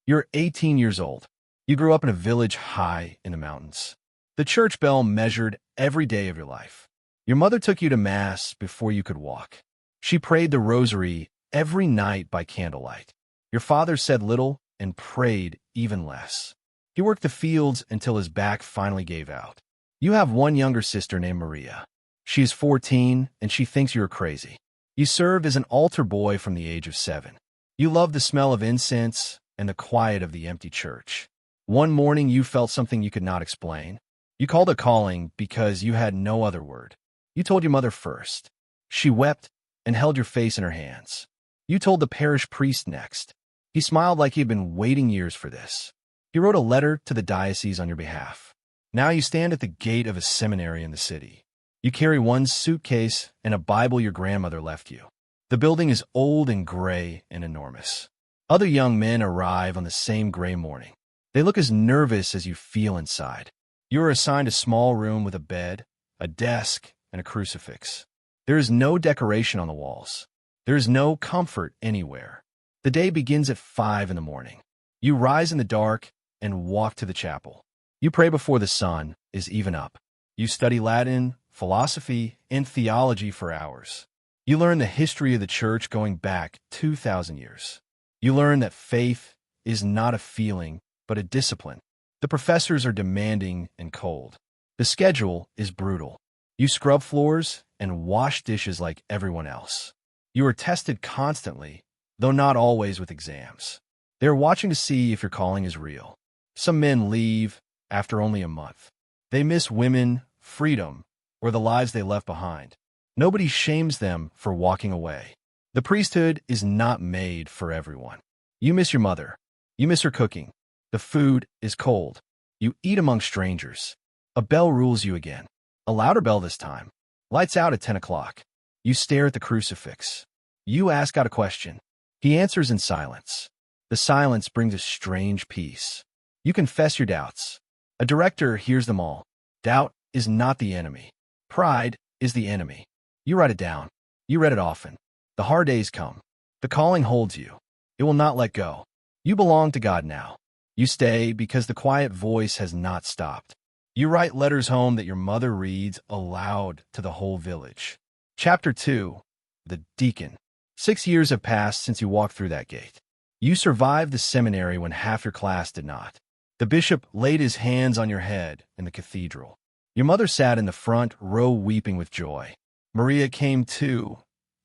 You're 18 years old. You grew up in a village high in the mountains. The church bell measured every day of your life. Your mother took you to Mass before you could walk. She prayed the rosary every night by candlelight. Your father said little and prayed even less. He worked the fields until his back finally gave out. You have one younger sister named Maria. She is 14, and she thinks you're crazy. You served as an altar boy from the age of 7. You love the smell of incense and the quiet of the empty church. One morning you felt something you could not explain. You called it calling because you had no other word. You told your mother first. She wept and held your face in her hands. You told the parish priest next. He smiled like he had been waiting years for this. He wrote a letter to the diocese on your behalf. Now you stand at the gate of a seminary in the city. You carry one suitcase and a Bible your grandmother left you. The building is old and gray and enormous. Other young men arrive on the same gray morning. They look as nervous as you feel inside. You are assigned a small room with a bed, a desk, and a crucifix. There is no decoration on the walls. There is no comfort anywhere. The day begins at 5 in the morning. You rise in the dark and walk to the chapel. You pray before the sun is even up. You study Latin, philosophy, and theology for hours. You learn the history of the church going back 2,000 years. You learn that faith is not a feeling, but a discipline. The professors are demanding and cold. The schedule is brutal. You scrub floors and wash dishes like everyone else. You are tested constantly, though not always with exams. They are watching to see if your calling is real. Some men leave after only a month. They miss women, freedom, or the lives they left behind. Nobody shames them for walking away. The priesthood is not made for everyone. You miss your mother. You miss her cooking. The food is cold. You eat among strangers. A bell rules you again. A louder bell this time. Lights out at 10 o'clock. You stare at the crucifix. You ask out a question. He answers in silence. The silence brings a strange peace. You confess your doubts. A director hears them all. Doubt is not the enemy. Pride is the enemy. You write it down. You read it often. The hard days come. The calling holds you. It will not let go. You belong to God now. You stay because the quiet voice has not stopped. You write letters home that your mother reads aloud to the whole village. Chapter 2. The Deacon. 6 years have passed since you walked through that gate. You survived the seminary when half your class did not. The bishop laid his hands on your head in the cathedral. Your mother sat in the front row weeping with joy. Maria came too,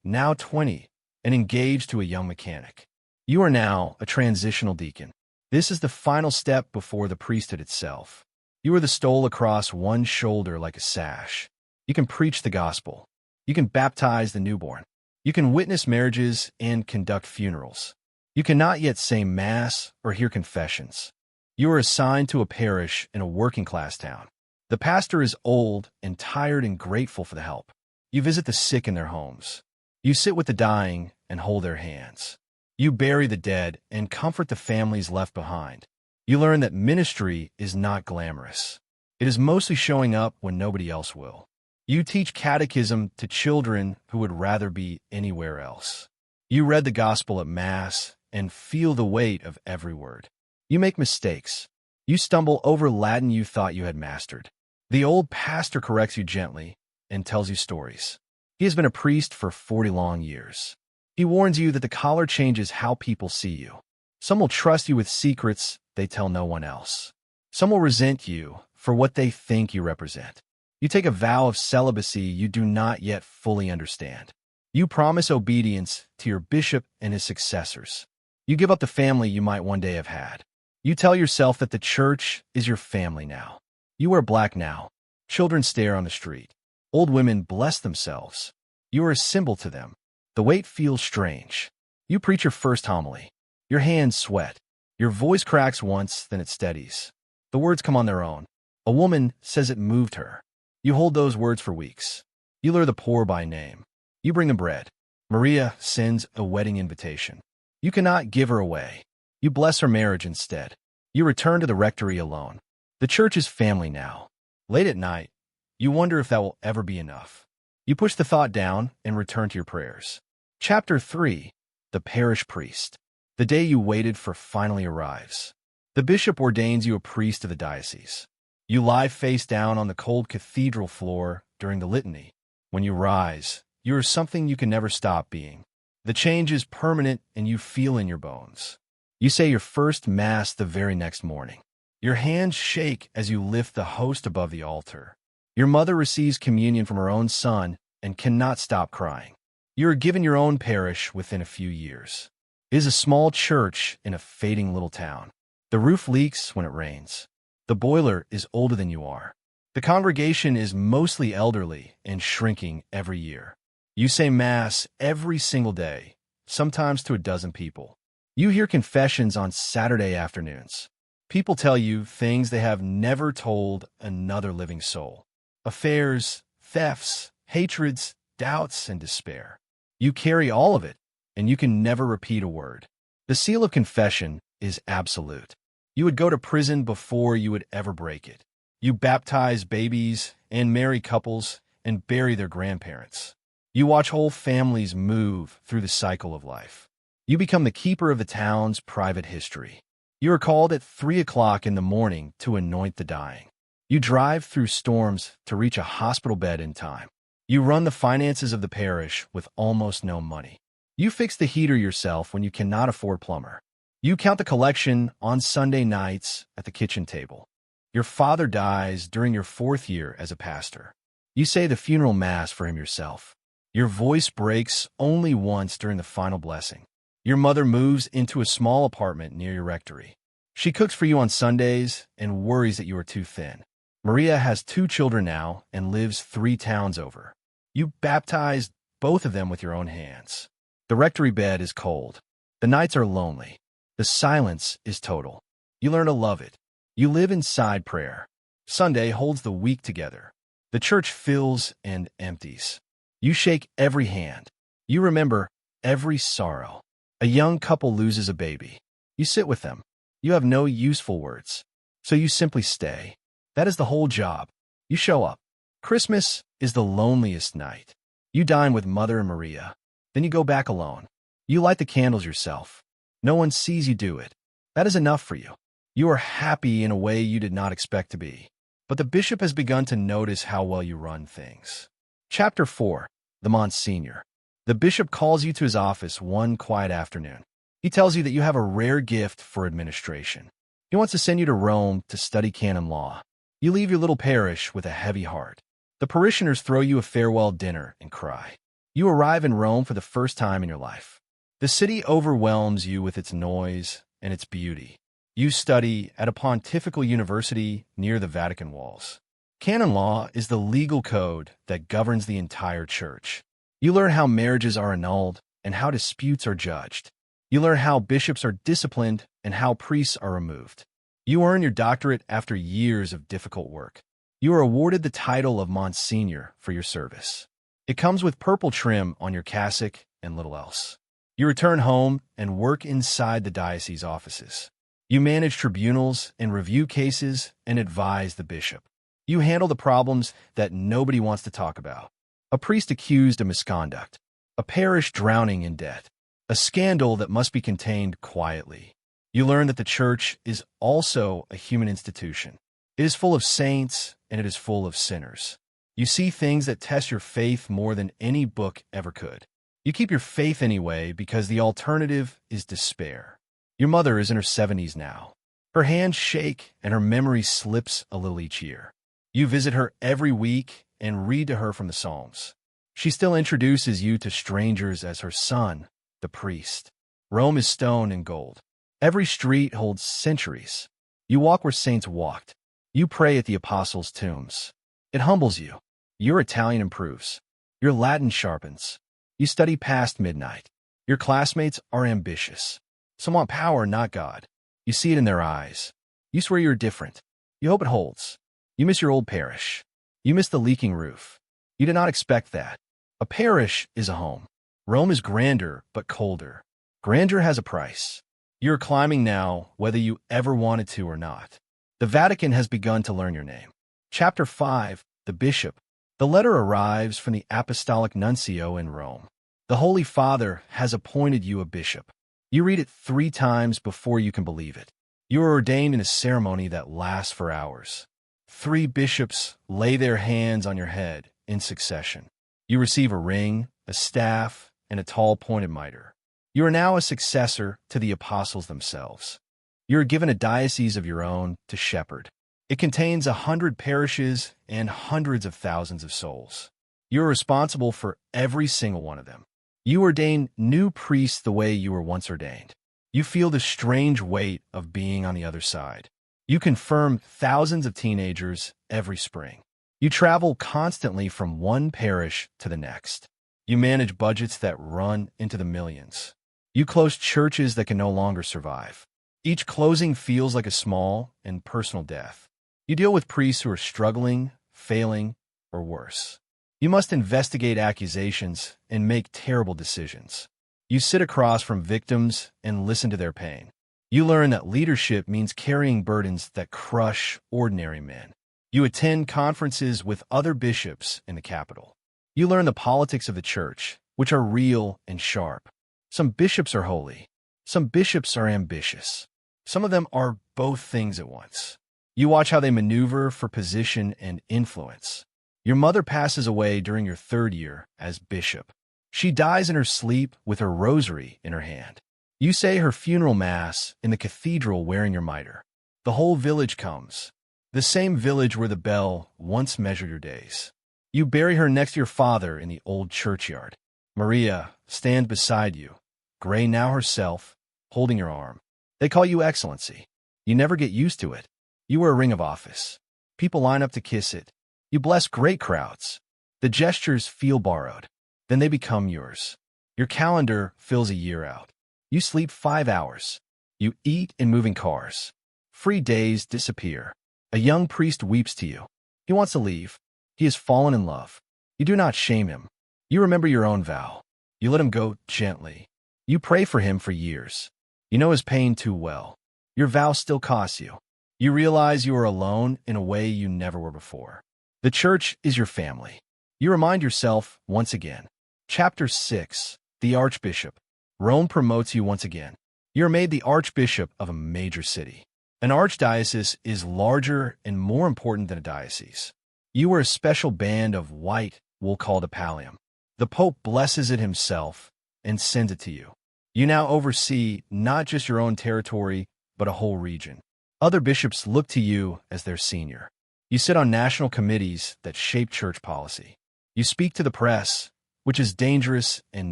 now 20, and engaged to a young mechanic. You are now a transitional deacon. This is the final step before the priesthood itself. You are the stole across one shoulder like a sash. You can preach the gospel. You can baptize the newborn. You can witness marriages and conduct funerals. You cannot yet say Mass or hear confessions. You are assigned to a parish in a working-class town. The pastor is old and tired and grateful for the help. You visit the sick in their homes. You sit with the dying and hold their hands. You bury the dead and comfort the families left behind. You learn that ministry is not glamorous. It is mostly showing up when nobody else will. You teach catechism to children who would rather be anywhere else. You read the gospel at Mass and feel the weight of every word. You make mistakes. You stumble over Latin you thought you had mastered. The old pastor corrects you gently and tells you stories. He has been a priest for 40 long years. He warns you that the collar changes how people see you. Some will trust you with secrets they tell no one else. Some will resent you for what they think you represent. You take a vow of celibacy you do not yet fully understand. You promise obedience to your bishop and his successors. You give up the family you might one day have had. You tell yourself that the church is your family now. You wear black now. Children stare on the street. Old women bless themselves. You are a symbol to them. The weight feels strange. You preach your first homily. Your hands sweat. Your voice cracks once, then it steadies. The words come on their own. A woman says it moved her. You hold those words for weeks. You lure the poor by name. You bring them bread. Maria sends a wedding invitation. You cannot give her away. You bless her marriage instead. You return to the rectory alone. The church is family now. Late at night, you wonder if that will ever be enough. You push the thought down and return to your prayers. Chapter 3. The Parish Priest. The day you waited for finally arrives. The bishop ordains you a priest of the diocese. You lie face down on the cold cathedral floor during the litany. When you rise, you are something you can never stop being. The change is permanent and you feel in your bones. You say your first Mass the very next morning. Your hands shake as you lift the host above the altar. Your mother receives communion from her own son and cannot stop crying. You are given your own parish within a few years. It is a small church in a fading little town. The roof leaks when it rains. The boiler is older than you are. The congregation is mostly elderly and shrinking every year. You say Mass every single day, sometimes to a dozen people. You hear confessions on Saturday afternoons. People tell you things they have never told another living soul. Affairs, thefts, hatreds, doubts, and despair. You carry all of it, and you can never repeat a word. The seal of confession is absolute. You would go to prison before you would ever break it. You baptize babies and marry couples and bury their grandparents. You watch whole families move through the cycle of life. You become the keeper of the town's private history. You are called at 3 o'clock in the morning to anoint the dying. You drive through storms to reach a hospital bed in time. You run the finances of the parish with almost no money. You fix the heater yourself when you cannot afford plumber. You count the collection on Sunday nights at the kitchen table. Your father dies during your 4th year as a pastor. You say the funeral Mass for him yourself. Your voice breaks only once during the final blessing. Your mother moves into a small apartment near your rectory. She cooks for you on Sundays and worries that you are too thin. Maria has 2 children now and lives 3 towns over. You baptize both of them with your own hands. The rectory bed is cold. The nights are lonely. The silence is total. You learn to love it. You live inside prayer. Sunday holds the week together. The church fills and empties. You shake every hand. You remember every sorrow. A young couple loses a baby. You sit with them. You have no useful words, so you simply stay. That is the whole job. You show up. Christmas is the loneliest night. You dine with Mother and Maria. Then you go back alone. You light the candles yourself. No one sees you do it. That is enough for you. You are happy in a way you did not expect to be. But the bishop has begun to notice how well you run things. Chapter 4. The Monsignor. The bishop calls you to his office one quiet afternoon. He tells you that you have a rare gift for administration. He wants to send you to Rome to study canon law. You leave your little parish with a heavy heart. The parishioners throw you a farewell dinner and cry. You arrive in Rome for the first time in your life. The city overwhelms you with its noise and its beauty. You study at a pontifical university near the Vatican walls. Canon law is the legal code that governs the entire church. You learn how marriages are annulled and how disputes are judged. You learn how bishops are disciplined and how priests are removed. You earn your doctorate after years of difficult work. You are awarded the title of monsignor for your service. It comes with purple trim on your cassock and little else. You return home and work inside the diocese offices. You manage tribunals and review cases and advise the bishop. You handle the problems that nobody wants to talk about. A priest accused of misconduct. A parish drowning in debt. A scandal that must be contained quietly. You learn that the church is also a human institution. It is full of saints and it is full of sinners. You see things that test your faith more than any book ever could. You keep your faith anyway because the alternative is despair. Your mother is in her 70s now. Her hands shake and her memory slips a little each year. You visit her every week and read to her from the Psalms. She still introduces you to strangers as her son, the priest. Rome is stone and gold. Every street holds centuries. You walk where saints walked. You pray at the apostles' tombs. It humbles you. Your Italian improves. Your Latin sharpens. You study past midnight. Your classmates are ambitious. Some want power, not God. You see it in their eyes. You swear you're different. You hope it holds. You miss your old parish. You miss the leaking roof. You did not expect that. A parish is a home. Rome is grander, but colder. Grandeur has a price. You're climbing now, whether you ever wanted to or not. The Vatican has begun to learn your name. Chapter 5. The Bishop. The letter arrives from the Apostolic Nuncio in Rome. The Holy Father has appointed you a bishop. You read it 3 times before you can believe it. You are ordained in a ceremony that lasts for hours. 3 bishops lay their hands on your head in succession. You receive a ring, a staff, and a tall pointed mitre. You are now a successor to the apostles themselves. You are given a diocese of your own to shepherd. It contains 100 parishes and hundreds of thousands of souls. You are responsible for every single one of them. You ordain new priests the way you were once ordained. You feel the strange weight of being on the other side. You confirm thousands of teenagers every spring. You travel constantly from one parish to the next. You manage budgets that run into the millions. You close churches that can no longer survive. Each closing feels like a small and personal death. You deal with priests who are struggling, failing, or worse. You must investigate accusations and make terrible decisions. You sit across from victims and listen to their pain. You learn that leadership means carrying burdens that crush ordinary men. You attend conferences with other bishops in the capital. You learn the politics of the church, which are real and sharp. Some bishops are holy. Some bishops are ambitious. Some of them are both things at once. You watch how they maneuver for position and influence. Your mother passes away during your 3rd year as bishop. She dies in her sleep with her rosary in her hand. You say her funeral mass in the cathedral wearing your mitre. The whole village comes. The same village where the bell once measured your days. You bury her next to your father in the old churchyard. Maria stands beside you, gray now herself, holding your arm. They call you Excellency. You never get used to it. You wear a ring of office. People line up to kiss it. You bless great crowds. The gestures feel borrowed. Then they become yours. Your calendar fills a year out. You sleep 5 hours. You eat in moving cars. Free days disappear. A young priest weeps to you. He wants to leave. He has fallen in love. You do not shame him. You remember your own vow. You let him go gently. You pray for him for years. You know his pain too well. Your vow still costs you. You realize you are alone in a way you never were before. The church is your family. You remind yourself once again. Chapter 6. The Archbishop. Rome promotes you once again. You are made the Archbishop of a major city. An archdiocese is larger and more important than a diocese. You wear a special band of white wool called a pallium. The Pope blesses it himself and sends it to you. You now oversee not just your own territory, but a whole region. Other bishops look to you as their senior. You sit on national committees that shape church policy. You speak to the press, which is dangerous and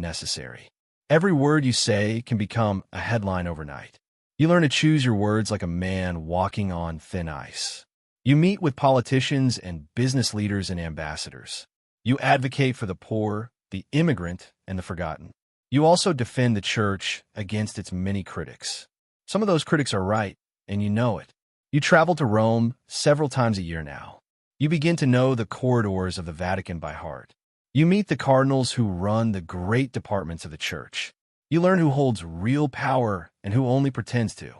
necessary. Every word you say can become a headline overnight. You learn to choose your words like a man walking on thin ice. You meet with politicians and business leaders and ambassadors. You advocate for the poor, the immigrant, and the forgotten. You also defend the church against its many critics. Some of those critics are right, and you know it. You travel to Rome several times a year now. You begin to know the corridors of the Vatican by heart. You meet the cardinals who run the great departments of the church. You learn who holds real power and who only pretends to.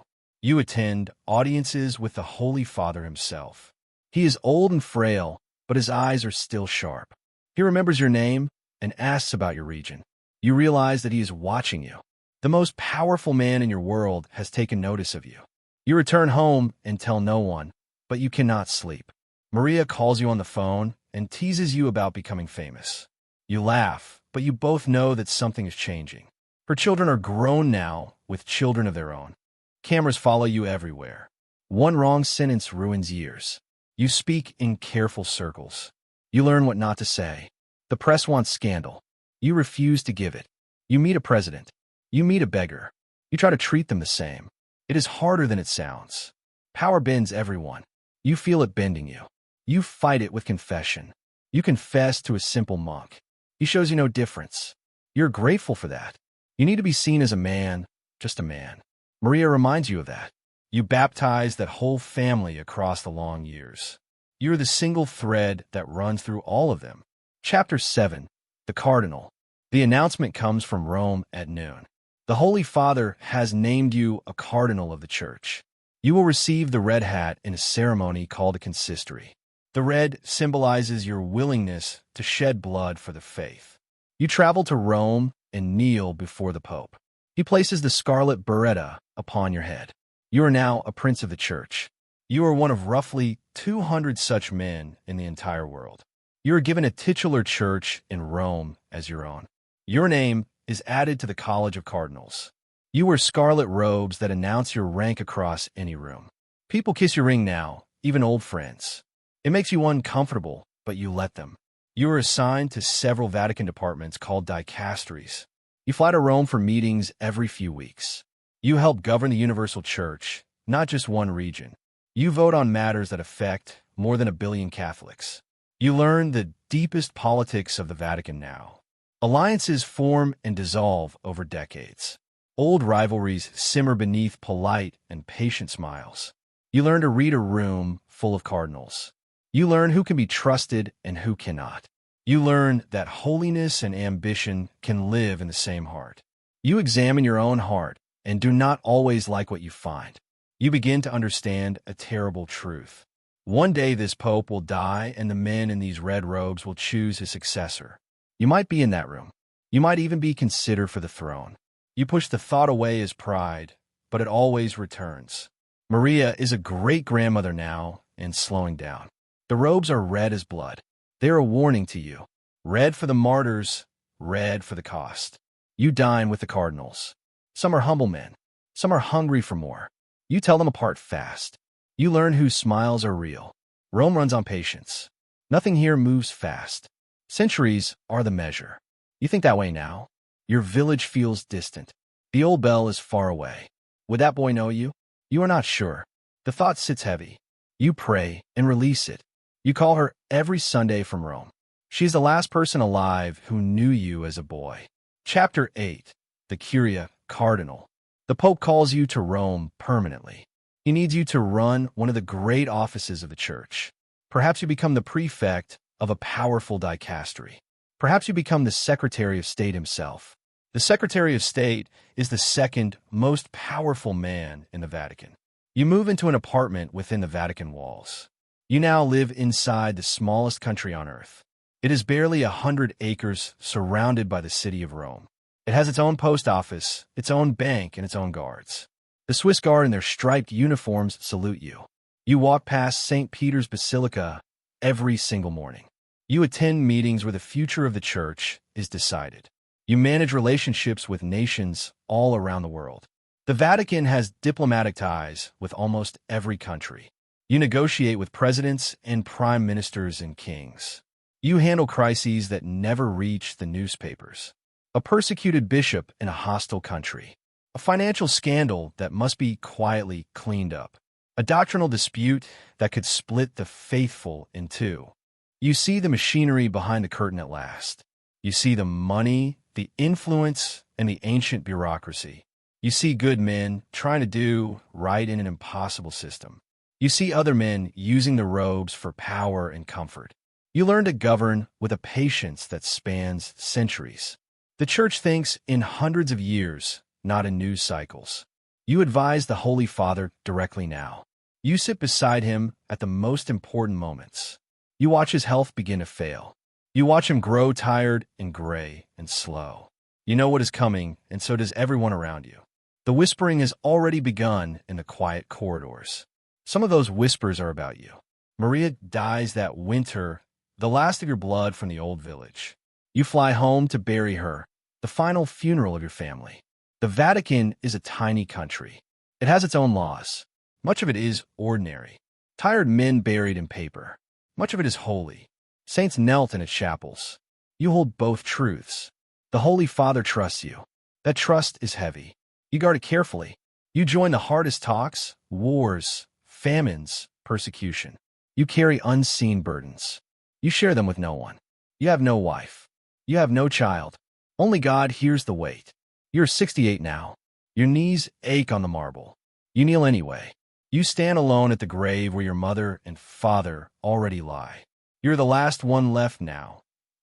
You attend audiences with the Holy Father himself. He is old and frail, but his eyes are still sharp. He remembers your name and asks about your region. You realize that he is watching you. The most powerful man in your world has taken notice of you. You return home and tell no one, but you cannot sleep. Maria calls you on the phone and teases you about becoming famous. You laugh, but you both know that something is changing. Her children are grown now, with children of their own. Cameras follow you everywhere. One wrong sentence ruins years. You speak in careful circles. You learn what not to say. The press wants scandal. You refuse to give it. You meet a president. You meet a beggar. You try to treat them the same. It is harder than it sounds. Power bends everyone. You feel it bending you. You fight it with confession. You confess to a simple monk. He shows you no difference. You're grateful for that. You need to be seen as a man, just a man. Maria reminds you of that. You baptize that whole family across the long years. You're the single thread that runs through all of them. Chapter 7. The Cardinal. The announcement comes from Rome at noon. The Holy Father has named you a cardinal of the Church. You will receive the red hat in a ceremony called a consistory. The red symbolizes your willingness to shed blood for the faith. You travel to Rome and kneel before the Pope. He places the scarlet biretta upon your head. You are now a prince of the church. You are one of roughly 200 such men in the entire world. You are given a titular church in Rome as your own. Your name is added to the College of Cardinals. You wear scarlet robes that announce your rank across any room. People kiss your ring now, even old friends. It makes you uncomfortable, but you let them. You are assigned to several Vatican departments called dicasteries. You fly to Rome for meetings every few weeks. You help govern the universal church, not just one region. You vote on matters that affect more than 1 billion Catholics. You learn the deepest politics of the Vatican now. Alliances form and dissolve over decades. Old rivalries simmer beneath polite and patient smiles. You learn to read a room full of cardinals. You learn who can be trusted and who cannot. You learn that holiness and ambition can live in the same heart. You examine your own heart and do not always like what you find. You begin to understand a terrible truth. One day this pope will die and the men in these red robes will choose his successor. You might be in that room. You might even be considered for the throne. You push the thought away as pride, but it always returns. Maria is a great-grandmother now and slowing down. The robes are red as blood. They are a warning to you. Red for the martyrs, red for the cost. You dine with the cardinals. Some are humble men. Some are hungry for more. You tell them apart fast. You learn whose smiles are real. Rome runs on patience. Nothing here moves fast. Centuries are the measure. You think that way now? Your village feels distant. The old bell is far away. Would that boy know you? You are not sure. The thought sits heavy. You pray and release it. You call her every Sunday from Rome. She is the last person alive who knew you as a boy. Chapter 8. The Curia, Cardinal. The Pope calls you to Rome permanently. He needs you to run one of the great offices of the Church. Perhaps you become the prefect of a powerful dicastery. Perhaps you become the Secretary of State himself. The Secretary of State is the second most powerful man in the Vatican. You move into an apartment within the Vatican walls. You now live inside the smallest country on earth. It is barely 100 acres surrounded by the city of Rome. It has its own post office, its own bank, and its own guards. The Swiss Guard in their striped uniforms salute you. You walk past St. Peter's Basilica every single morning. You attend meetings where the future of the Church is decided. You manage relationships with nations all around the world. The Vatican has diplomatic ties with almost every country. You negotiate with presidents and prime ministers and kings. You handle crises that never reach the newspapers. A persecuted bishop in a hostile country. A financial scandal that must be quietly cleaned up. A doctrinal dispute that could split the faithful in two. You see the machinery behind the curtain at last. You see the money, the influence, and the ancient bureaucracy. You see good men trying to do right in an impossible system. You see other men using the robes for power and comfort. You learn to govern with a patience that spans centuries. The Church thinks in hundreds of years, not in news cycles. You advise the Holy Father directly now. You sit beside him at the most important moments. You watch his health begin to fail. You watch him grow tired and gray and slow. You know what is coming, and so does everyone around you. The whispering has already begun in the quiet corridors. Some of those whispers are about you. Maria dies that winter, the last of your blood from the old village. You fly home to bury her, the final funeral of your family. The Vatican is a tiny country. It has its own laws. Much of it is ordinary. Tired men buried in paper. Much of it is holy. Saints knelt in its chapels. You hold both truths. The Holy Father trusts you. That trust is heavy. You guard it carefully. You join the hardest talks, wars, famines, persecution. You carry unseen burdens. You share them with no one. You have no wife. You have no child. Only God hears the weight. You're 68 now. Your knees ache on the marble. You kneel anyway. You stand alone at the grave where your mother and father already lie. You're the last one left now,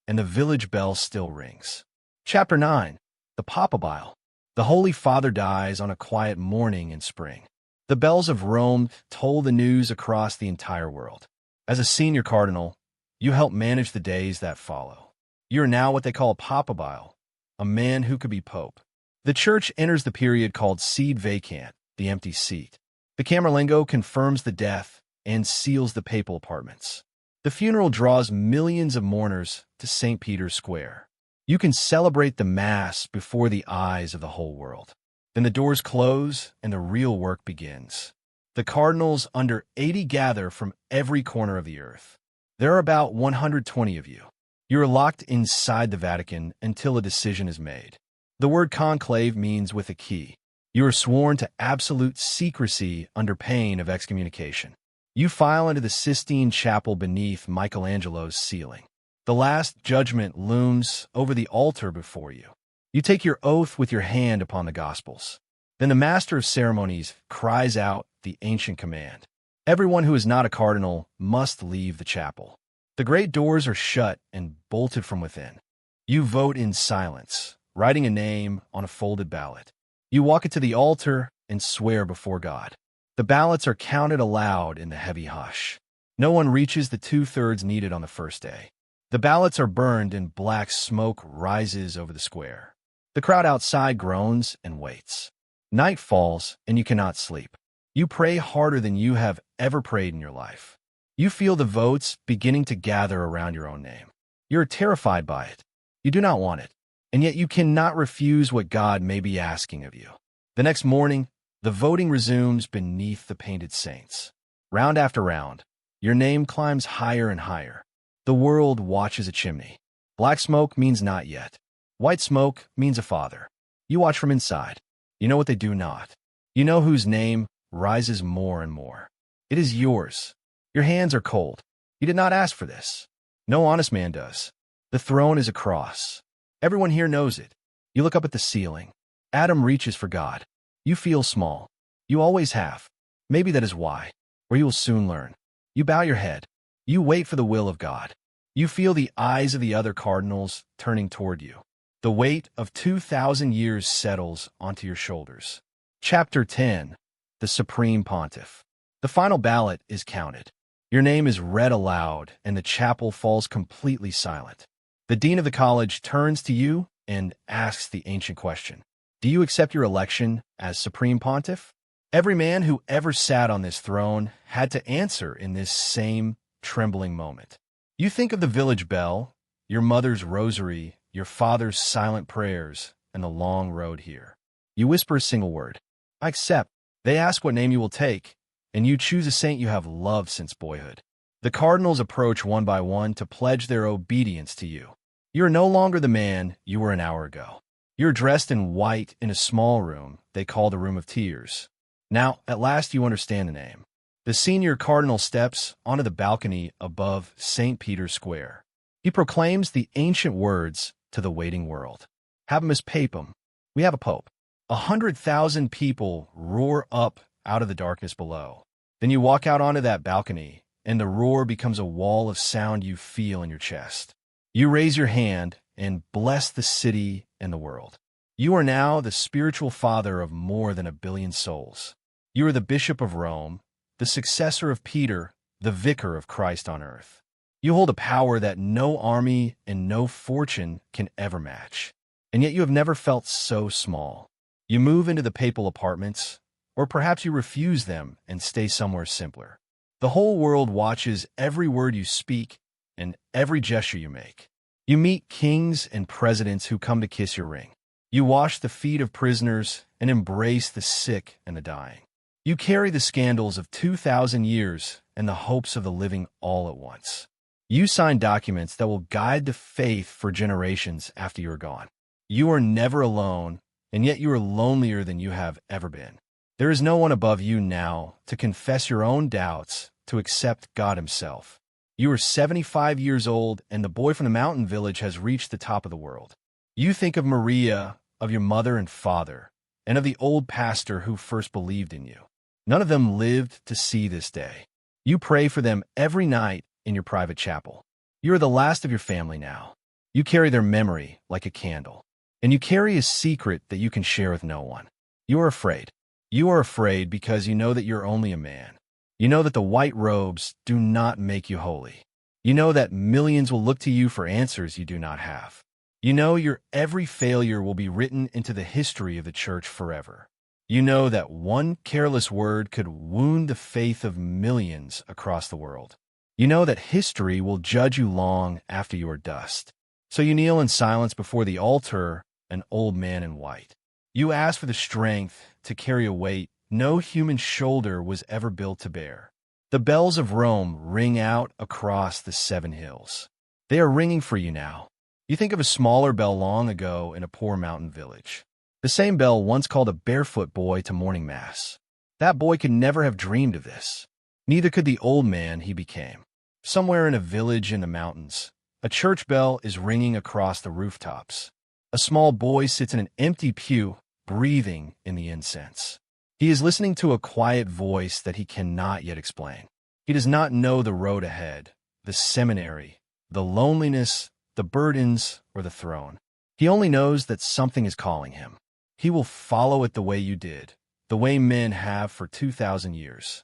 and the village bell still rings. Chapter 9. The Papabile. The Holy Father dies on a quiet morning in spring. The bells of Rome toll the news across the entire world. As a senior cardinal, you help manage the days that follow. You are now what they call a papabile, a man who could be pope. The church enters the period called sede vacant, the empty seat. The Camerlengo confirms the death and seals the papal apartments. The funeral draws millions of mourners to St. Peter's Square. You can celebrate the Mass before the eyes of the whole world. Then the doors close and the real work begins. The cardinals under 80 gather from every corner of the earth. There are about 120 of you. You are locked inside the Vatican until a decision is made. The word conclave means with a key. You are sworn to absolute secrecy under pain of excommunication. You file into the Sistine Chapel beneath Michelangelo's ceiling. The Last Judgment looms over the altar before you. You take your oath with your hand upon the Gospels. Then the Master of Ceremonies cries out the ancient command. Everyone who is not a cardinal must leave the chapel. The great doors are shut and bolted from within. You vote in silence, writing a name on a folded ballot. You walk it to the altar and swear before God. The ballots are counted aloud in the heavy hush. No one reaches the 2/3 needed on the first day. The ballots are burned and black smoke rises over the square. The crowd outside groans and waits. Night falls and you cannot sleep. You pray harder than you have ever prayed in your life. You feel the votes beginning to gather around your own name. You are terrified by it. You do not want it, and yet you cannot refuse what God may be asking of you. The next morning, the voting resumes beneath the painted saints. Round after round, your name climbs higher and higher. The world watches a chimney. Black smoke means not yet. White smoke means a father. You watch from inside. You know what they do not. You know whose name rises more and more. It is yours. Your hands are cold. You did not ask for this. No honest man does. The throne is a cross. Everyone here knows it. You look up at the ceiling. Adam reaches for God. You feel small. You always have. Maybe that is why, or you will soon learn. You bow your head. You wait for the will of God. You feel the eyes of the other cardinals turning toward you. The weight of 2,000 years settles onto your shoulders. Chapter 10. The Supreme Pontiff. The final ballot is counted. Your name is read aloud, and the chapel falls completely silent. The dean of the college turns to you and asks the ancient question. Do you accept your election as Supreme Pontiff? Every man who ever sat on this throne had to answer in this same trembling moment. You think of the village bell, your mother's rosary, your father's silent prayers, and the long road here. You whisper a single word. I accept. They ask what name you will take, and you choose a saint you have loved since boyhood. The cardinals approach one by one to pledge their obedience to you. You are no longer the man you were an hour ago. You're dressed in white in a small room they call the Room of Tears. Now, at last you understand the name. The senior cardinal steps onto the balcony above St. Peter's Square. He proclaims the ancient words to the waiting world. Habemus Papam. We have a pope. 100,000 people roar up out of the darkness below. Then you walk out onto that balcony, and the roar becomes a wall of sound you feel in your chest. You raise your hand and bless the city and the world. You are now the spiritual father of more than 1 billion souls. You are the Bishop of Rome, the successor of Peter, the vicar of Christ on earth. You hold a power that no army and no fortune can ever match. And yet you have never felt so small. You move into the papal apartments, or perhaps you refuse them and stay somewhere simpler. The whole world watches every word you speak and every gesture you make. You meet kings and presidents who come to kiss your ring. You wash the feet of prisoners and embrace the sick and the dying. You carry the scandals of 2,000 years and the hopes of the living all at once. You sign documents that will guide the faith for generations after you are gone. You are never alone, and yet you are lonelier than you have ever been. There is no one above you now to confess your own doubts, to accept God Himself. You are 75 years old, and the boy from the mountain village has reached the top of the world. You think of Maria, of your mother and father, and of the old pastor who first believed in you. None of them lived to see this day. You pray for them every night in your private chapel. You are the last of your family now. You carry their memory like a candle, and you carry a secret that you can share with no one. You are afraid. You are afraid because you know that you're only a man. You know that the white robes do not make you holy. You know that millions will look to you for answers you do not have. You know your every failure will be written into the history of the church forever. You know that one careless word could wound the faith of millions across the world. You know that history will judge you long after you are dust. So you kneel in silence before the altar, an old man in white. You ask for the strength to carry a weight no human shoulder was ever built to bear. The bells of Rome ring out across the 7 hills. They are ringing for you now. You think of a smaller bell long ago in a poor mountain village. The same bell once called a barefoot boy to morning mass. That boy could never have dreamed of this. Neither could the old man he became. Somewhere in a village in the mountains, a church bell is ringing across the rooftops. A small boy sits in an empty pew, breathing in the incense. He is listening to a quiet voice that he cannot yet explain. He does not know the road ahead, the seminary, the loneliness, the burdens, or the throne. He only knows that something is calling him. He will follow it the way you did, the way men have for 2,000 years.